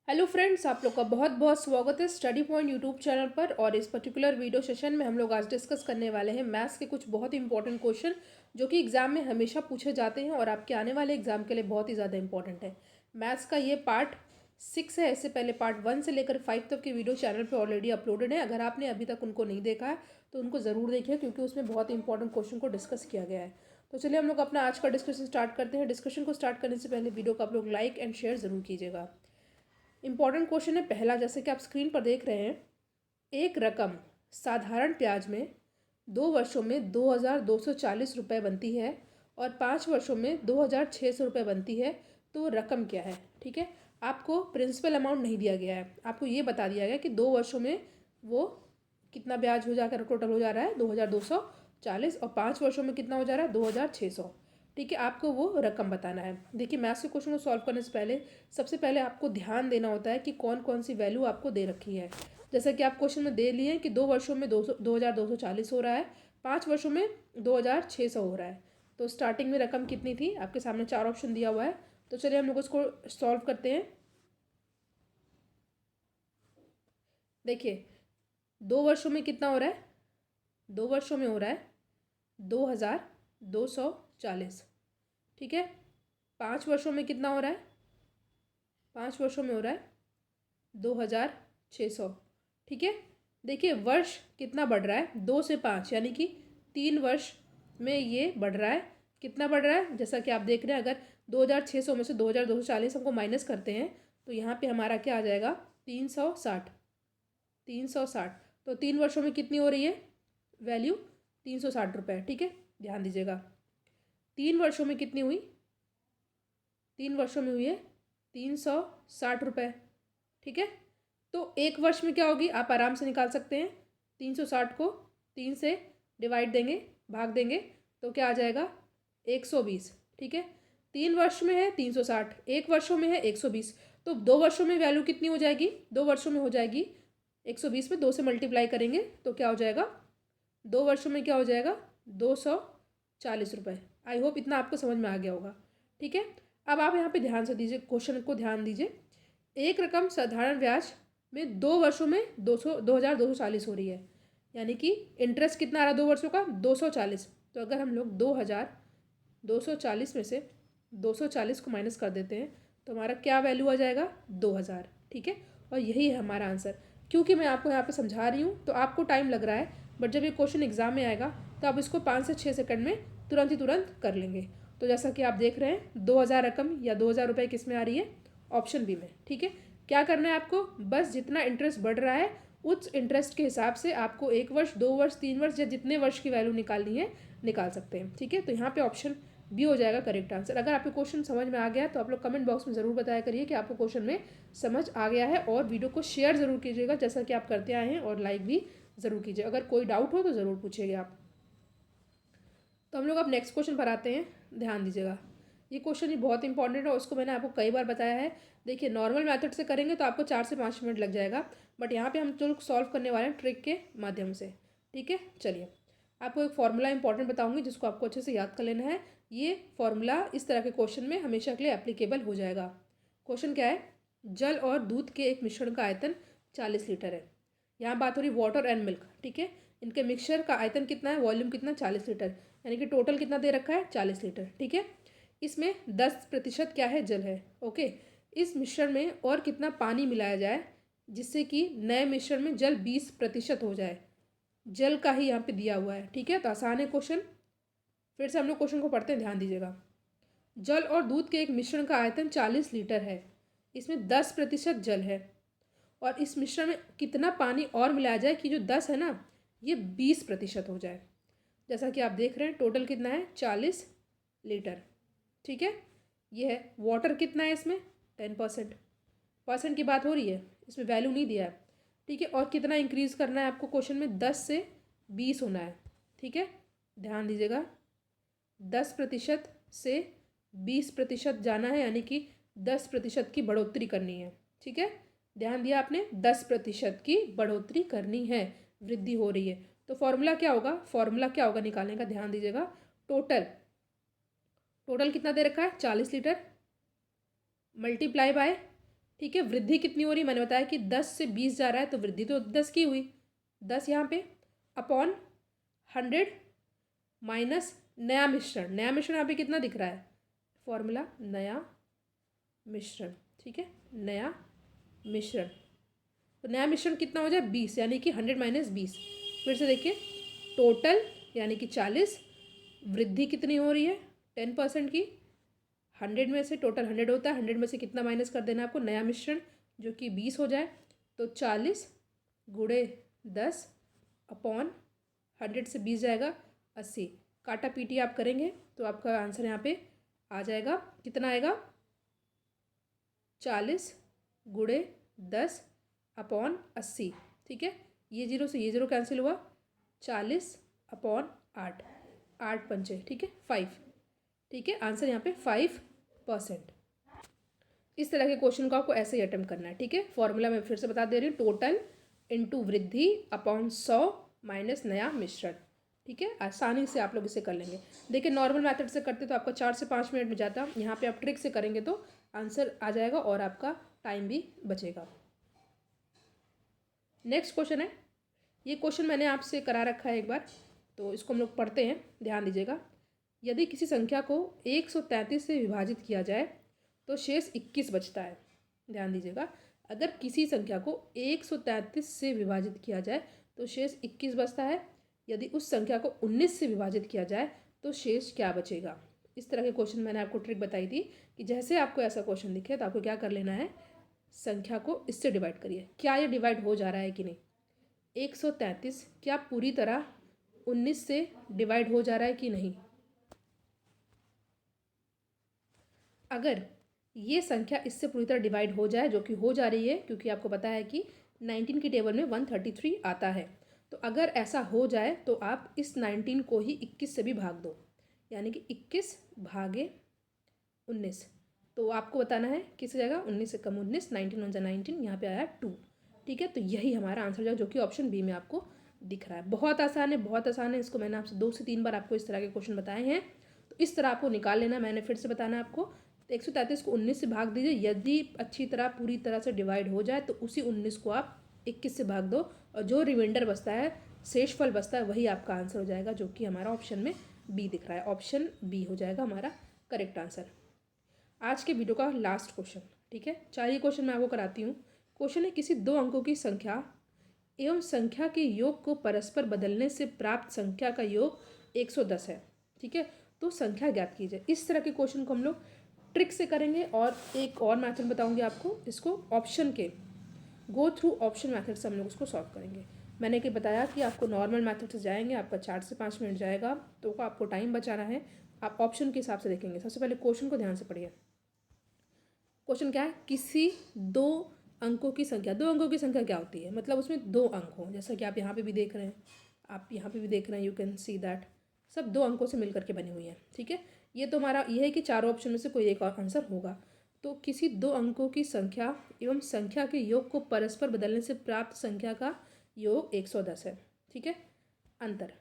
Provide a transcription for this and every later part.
Hello friends, आप लोग का बहुत बहुत स्वागत है स्टडी पॉइंट यूट्यूब चैनल पर। और इस पर्टिकुलर वीडियो सेशन में हम लोग आज डिस्कस करने वाले हैं मैथ्स के कुछ बहुत ही इंपॉर्टेंट क्वेश्चन जो कि एग्जाम में हमेशा पूछे जाते हैं और आपके आने वाले एग्जाम के लिए बहुत ही ज़्यादा इंपॉर्टेंट है। मैथ्स का ये पार्ट 6 है। इससे पहले पार्ट 1 से लेकर 5 तक की वीडियो चैनल पर ऑलरेडी अपलोडेड है। अगर आपने अभी तक उनको नहीं देखा है तो उनको ज़रूर देखिए, क्योंकि उसमें बहुत ही इंपॉर्टेंट क्वेश्चन को डिस्कस किया गया है। तो चलिए हम लोग अपना आज का डिस्कशन स्टार्ट करते हैं। डिस्कशन को स्टार्ट करने से पहले वीडियो को आप लोग लाइक एंड शेयर ज़रूर कीजिएगा। इंपॉर्टेंट क्वेश्चन है पहला, जैसे कि आप स्क्रीन पर देख रहे हैं। एक रकम साधारण ब्याज में 2 वर्षों में 2240 रुपये बनती है और 5 वर्षों में 2600 रुपये बनती है, तो रकम क्या है। ठीक है, आपको प्रिंसिपल अमाउंट नहीं दिया गया है, आपको ये बता दिया गया कि 2 वर्षों में वो कितना ब्याज हो जाकर टोटल हो जा रहा है 2240, और 5 वर्षों में कितना हो जा रहा है 2600। ठीक है, आपको वो रकम बताना है। देखिए, मैथ्स के क्वेश्चन को सॉल्व करने से पहले सबसे पहले आपको ध्यान देना होता है कि कौन कौन सी वैल्यू आपको दे रखी है। जैसा कि आप क्वेश्चन में दे लिए कि 2 वर्षों में 2240 हो रहा है, 5 वर्षों में 2600 हो रहा है। तो स्टार्टिंग में रकम कितनी थी, आपके सामने 4 ऑप्शन दिया हुआ है। तो चलिए हम लोग उसको सॉल्व करते हैं। देखिए, 2 वर्षों में कितना हो रहा है, 2 वर्षों में हो रहा है 2240। ठीक है, 5 वर्षों में कितना हो रहा है, 5 वर्षों में हो रहा है 2600। ठीक है, देखिए वर्ष कितना बढ़ रहा है, 2 से 5, यानी कि 3 वर्ष में ये बढ़ रहा है। कितना बढ़ रहा है, जैसा कि आप देख रहे हैं, अगर 2600 में से 2240 हमको माइनस करते हैं तो यहाँ पे हमारा क्या आ जाएगा 360। 360, तो 3 वर्षों में कितनी हो रही है वैल्यू, 360 रुपये। ठीक है, ध्यान दीजिएगा, 3 वर्षों में कितनी हुई, 3 वर्षों में हुई है 360 रुपये। ठीक है, तो 1 वर्ष में क्या होगी आप आराम से निकाल सकते हैं। 360 को 3 से डिवाइड देंगे, भाग देंगे, तो क्या आ जाएगा 120। ठीक है, 3 वर्ष में है 360, 1 वर्षों में है 120, तो 2 वर्षों में वैल्यू कितनी हो जाएगी, 2 वर्षों में हो जाएगी 120 में 2 से मल्टीप्लाई करेंगे तो क्या हो जाएगा, 2 वर्षों में क्या हो जाएगा 240 रुपये। आई होप इतना आपको समझ में आ गया होगा। ठीक है, अब आप यहाँ पे ध्यान से दीजिए, क्वेश्चन को ध्यान दीजिए। एक रकम साधारण ब्याज में 2 वर्षों में 2240 हो रही है, यानी कि इंटरेस्ट कितना आ रहा है 2 वर्षों का 240। तो अगर हम लोग 2240 में से 240 को माइनस कर देते हैं तो हमारा क्या वैल्यू आ जाएगा 2000। ठीक है, और यही है हमारा आंसर। क्योंकि मैं आपको यहाँ पे समझा रही हूँ तो आपको टाइम लग रहा है, बट जब ये क्वेश्चन एग्जाम में आएगा तो आप इसको 5 से 6 सेकंड में तुरंत कर लेंगे। तो जैसा कि आप देख रहे हैं 2000 रकम या 2000 रुपये किस में आ रही है, ऑप्शन बी में। ठीक है, क्या करना है आपको, बस जितना इंटरेस्ट बढ़ रहा है उस इंटरेस्ट के हिसाब से आपको 1 वर्ष 2 वर्ष 3 वर्ष या जितने वर्ष की वैल्यू निकालनी है निकाल सकते हैं। ठीक है, तो यहाँ पे ऑप्शन बी हो जाएगा करेक्ट आंसर। अगर आपको क्वेश्चन समझ में आ गया तो आप लोग कमेंट बॉक्स में ज़रूर बताया करिए कि आपको क्वेश्चन में समझ आ गया है, और वीडियो को शेयर ज़रूर कीजिएगा जैसा कि आप करते आए हैं, और लाइक भी ज़रूर कीजिए। अगर कोई डाउट हो तो ज़रूर पूछिएगा आप। तो हम लोग अब नेक्स्ट क्वेश्चन पर आते हैं, ध्यान दीजिएगा। ये क्वेश्चन ही बहुत इंपॉर्टेंट है, उसको मैंने आपको कई बार बताया है। देखिए, नॉर्मल मेथड से करेंगे तो आपको 4 से 5 मिनट लग जाएगा, बट यहाँ पे हम जो सॉल्व करने वाले हैं ट्रिक के माध्यम से। ठीक है, चलिए आपको एक फॉर्मूला इंपॉर्टेंट बताऊंगी जिसको आपको अच्छे से याद कर लेना है। ये फॉर्मूला इस तरह के क्वेश्चन में हमेशा के लिए एप्लीकेबल हो जाएगा। क्वेश्चन क्या है, जल और दूध के एक मिश्रण का आयतन 40 लीटर है। यहाँ बात हो रही वाटर एंड मिल्क। ठीक है, इनके मिक्सचर का आयतन कितना है, वॉल्यूम कितना, 40 लीटर, यानी कि टोटल कितना दे रखा है 40 लीटर। ठीक है, इसमें 10% क्या है, जल है। ओके, इस मिश्रण में और कितना पानी मिलाया जाए जिससे कि नए मिश्रण में जल 20% हो जाए। जल का ही यहाँ पे दिया हुआ है। ठीक है, तो आसान है क्वेश्चन। फिर से हम लोग क्वेश्चन को पढ़ते हैं, ध्यान दीजिएगा। जल और दूध के एक मिश्रण का आयतन 40 लीटर है, इसमें 10% जल है, और इस मिश्रण में कितना पानी और मिलाया जाए कि जो 10 है ना ये 20% हो जाए। जैसा कि आप देख रहे हैं टोटल कितना है 40 लीटर। ठीक है, ये है वाटर कितना है इसमें 10%, परसेंट की बात हो रही है, इसमें वैल्यू नहीं दिया है। ठीक है, और कितना इंक्रीज़ करना है आपको क्वेश्चन में, 10 से 20 होना है। ठीक है, ध्यान दीजिएगा, 10% से 20% जाना है, यानी कि 10% की बढ़ोतरी करनी है। ठीक है, ध्यान दिया आपने, 10% की बढ़ोतरी करनी है, वृद्धि हो रही है। तो फॉर्मूला क्या होगा, फॉर्मूला क्या होगा निकालने का, ध्यान दीजिएगा। टोटल टोटल कितना दे रखा है 40 लीटर, मल्टीप्लाई बाय ठीक है। वृद्धि कितनी हो रही है, मैंने बताया कि 10 से 20 जा रहा है, तो वृद्धि तो 10 की हुई, 10 यहाँ पे अपॉन 100 माइनस नया मिश्रण। नया मिश्रण यहाँ पे कितना दिख रहा है, फॉर्मूला नया मिश्रण, ठीक है, नया मिश्रण। तो नया मिश्रण कितना हो जाए 20, यानी कि 100 माइनस 20। फिर से देखिए, टोटल यानी कि 40, वृद्धि कितनी हो रही है 10% की। 100 में से टोटल 100 होता है, 100 में से कितना माइनस कर देना है आपको, नया मिश्रण जो कि 20 हो जाए। तो 40 गुणे 10 अपॉन 100 से 20 जाएगा 80। काटा पीटी आप करेंगे तो आपका आंसर यहाँ पे आ जाएगा, कितना आएगा 40 गुणे 10 अपॉन 80, ठीक है। ये जीरो से ये जीरो कैंसिल हुआ, 40 अपॉन 8, 8 पंचे, ठीक है 5, ठीक है। आंसर यहाँ पे 5%। इस तरह के क्वेश्चन को आपको ऐसे ही अटेम्प्ट करना है, ठीक है। फॉर्मूला मैं फिर से बता दे रही हूँ, टोटल इंटू वृद्धि अपॉन 100 माइनस नया मिश्रण, ठीक है। आसानी से आप लोग इसे कर लेंगे। देखिए नॉर्मल मेथड से करते तो आपका 4 से 5 मिनट में जाता, यहाँ पे आप ट्रिक से करेंगे तो आंसर आ जाएगा और आपका टाइम भी बचेगा। नेक्स्ट क्वेश्चन है, ये क्वेश्चन मैंने आपसे करा रखा है एक बार, तो इसको हम लोग पढ़ते हैं, ध्यान दीजिएगा। यदि किसी संख्या को 133 से विभाजित किया जाए तो शेष 21 बचता है। ध्यान दीजिएगा, अगर किसी संख्या को 133 से विभाजित किया जाए तो शेष 21 बचता है। यदि उस संख्या को 19 से विभाजित किया जाए तो शेष क्या बचेगा। इस तरह के क्वेश्चन मैंने आपको ट्रिक बताई थी कि जैसे आपको ऐसा क्वेश्चन दिखे तो आपको क्या कर लेना है, संख्या को इससे डिवाइड करिए, क्या ये डिवाइड हो जा रहा है कि नहीं। 133 क्या पूरी तरह 19 से डिवाइड हो जा रहा है कि नहीं। अगर ये संख्या इससे पूरी तरह डिवाइड हो जाए, जो कि हो जा रही है क्योंकि आपको पता है कि 19 की टेबल में 133 आता है, तो अगर ऐसा हो जाए तो आप इस 19 को ही 21 से भी भाग दो, यानी कि 21 भागे 19। तो आपको बताना है किस जगह 19 से कम 19, 19 × 19, यहाँ पे आया 2, ठीक है। तो यही हमारा आंसर जाएगा, जो कि ऑप्शन बी में आपको दिख रहा है। बहुत आसान है, बहुत आसान है। इसको मैंने आपसे 2 से 3 बार आपको इस तरह के क्वेश्चन बताए हैं, तो इस तरह आपको निकाल लेना। मैंने फिर से बताना है आपको, 133 को 19 से भाग दीजिए, यदि अच्छी तरह पूरी तरह से डिवाइड हो जाए तो उसी 19 को आप 21 से भाग दो, और जो रिमाइंडर बचता है, शेषफल बचता है, वही आपका आंसर हो जाएगा, जो कि हमारा ऑप्शन में बी दिख रहा है। ऑप्शन बी हो जाएगा हमारा करेक्ट आंसर। आज के वीडियो का लास्ट क्वेश्चन, ठीक है। 4 ही क्वेश्चन मैं आपको कराती हूँ। क्वेश्चन है, किसी 2 अंकों की संख्या एवं संख्या के योग को परस्पर बदलने से प्राप्त संख्या का योग 110 है, ठीक है। तो संख्या ज्ञात कीजिए। इस तरह के क्वेश्चन को हम लोग ट्रिक से करेंगे, और एक और मेथड बताऊंगी आपको, इसको ऑप्शन के गो थ्रू ऑप्शन मेथड से हम लोग उसको सॉल्व करेंगे। मैंने कि बताया कि आपको नॉर्मल मेथड से जाएंगे, आपका 4 से 5 मिनट जाएगा, तो आपको टाइम बचाना है, आप ऑप्शन के हिसाब से देखेंगे। सबसे पहले क्वेश्चन को ध्यान से पढ़िए। क्वेश्चन क्या है, किसी 2 अंकों की संख्या, 2 अंकों की संख्या क्या होती है, मतलब उसमें 2 अंक हों, जैसा कि आप यहाँ पे भी देख रहे हैं, आप यहाँ पे भी देख रहे हैं, यू कैन सी दैट सब 2 अंकों से मिलकर के बनी हुई है, ठीक है। ये तो हमारा ये है कि चारों ऑप्शन में से कोई एक और आंसर होगा। तो किसी 2 अंकों की संख्या एवं संख्या के योग को परस्पर बदलने से प्राप्त संख्या का योग 110 है, ठीक है। अंतर,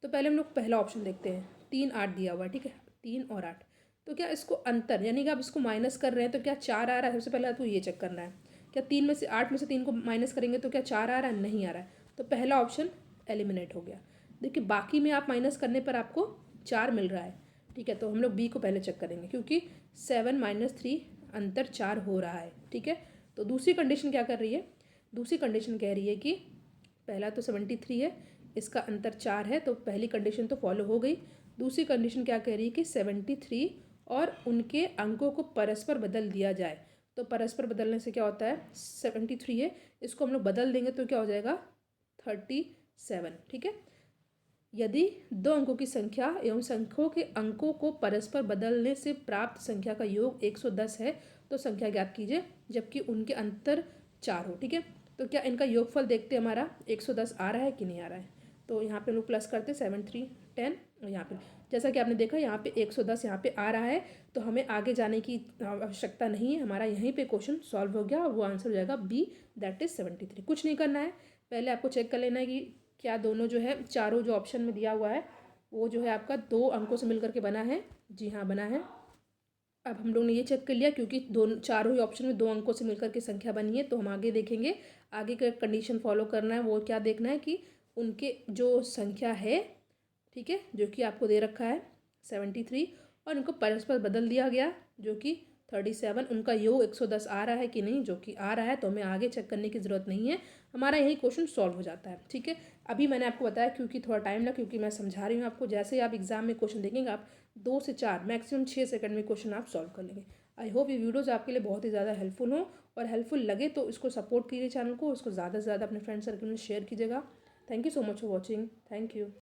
तो पहले हम लोग पहला ऑप्शन देखते हैं, 3 8 दिया हुआ है, ठीक है, 3 और 8। तो क्या इसको अंतर, यानी कि आप इसको माइनस कर रहे हैं तो क्या 4 आ रहा है, सबसे पहले आपको ये चेक करना है। क्या 3 में से 8 में से 3 को माइनस करेंगे तो क्या 4 आ रहा है, नहीं आ रहा है, तो पहला ऑप्शन एलिमिनेट हो गया। देखिए बाकी में आप माइनस करने पर आपको 4 मिल रहा है, ठीक है। तो हम लोग बी को पहले चेक करेंगे, क्योंकि 7 - 3 अंतर 4 हो रहा है, ठीक है। तो दूसरी कंडीशन क्या कर रही है, दूसरी कंडीशन कह रही है कि पहला तो 73 है, इसका अंतर 4 है, तो पहली कंडीशन तो फॉलो हो गई। दूसरी कंडीशन क्या कह रही है कि 73 और उनके अंकों को परस्पर बदल दिया जाए। तो परस्पर बदलने से क्या होता है, 73 है, इसको हम लोग बदल देंगे तो क्या हो जाएगा 37, ठीक है। यदि 2 अंकों की संख्या एवं संख्याओं के अंकों को परस्पर बदलने से प्राप्त संख्या का योग 110 है तो संख्या ज्ञात कीजिए जबकि उनके अंतर 4 हो, ठीक है। तो क्या इनका योगफल देखते हमारा 110 आ रहा है कि नहीं आ रहा है। तो यहाँ पे हम लोग प्लस करते 7 3 10, और यहाँ पे जैसा कि आपने देखा यहाँ पे 110 यहाँ पे आ रहा है, तो हमें आगे जाने की आवश्यकता नहीं है, हमारा यहीं पे क्वेश्चन सॉल्व हो गया और वो आंसर हो जाएगा बी, दैट इज 73। कुछ नहीं करना है, पहले आपको चेक कर लेना है कि क्या दोनों जो है, चारों जो ऑप्शन में दिया हुआ है वो जो है आपका 2 अंकों से मिलकर के बना है। जी हाँ बना है। अब हम लोग ने ये चेक कर लिया, क्योंकि दोनों चारों ही ऑप्शन में 2 अंकों से मिलकर के संख्या बनी है, तो हम आगे देखेंगे। आगे का कंडीशन फॉलो करना है, वो क्या देखना है कि उनके जो संख्या है, ठीक है, जो कि आपको दे रखा है 73, और इनको परस्पर बदल दिया गया जो कि 37, उनका योग 110 आ रहा है कि नहीं, जो कि आ रहा है, तो हमें आगे चेक करने की ज़रूरत नहीं है, हमारा यही क्वेश्चन सॉल्व हो जाता है। ठीक है, अभी मैंने आपको बताया क्योंकि थोड़ा टाइम लगा, क्योंकि मैं समझा रही हूँ आपको। जैसे ही आप एग्जाम में क्वेश्चन देखेंगे, आप 2 से 4 मैक्सिमम 6 सेकंड में क्वेश्चन आप सॉल्व कर लेंगे। आई होप ये वीडियोज़ आपके लिए बहुत ही ज़्यादा हेल्पफुल हो, और हेल्पफुल लगे तो इसको सपोर्ट कीजिए, चैनल को, उसको ज़्यादा से ज़्यादा अपने फ्रेंड सर्कल में शेयर कीजिएगा। Thank you so much for watching. Thank you.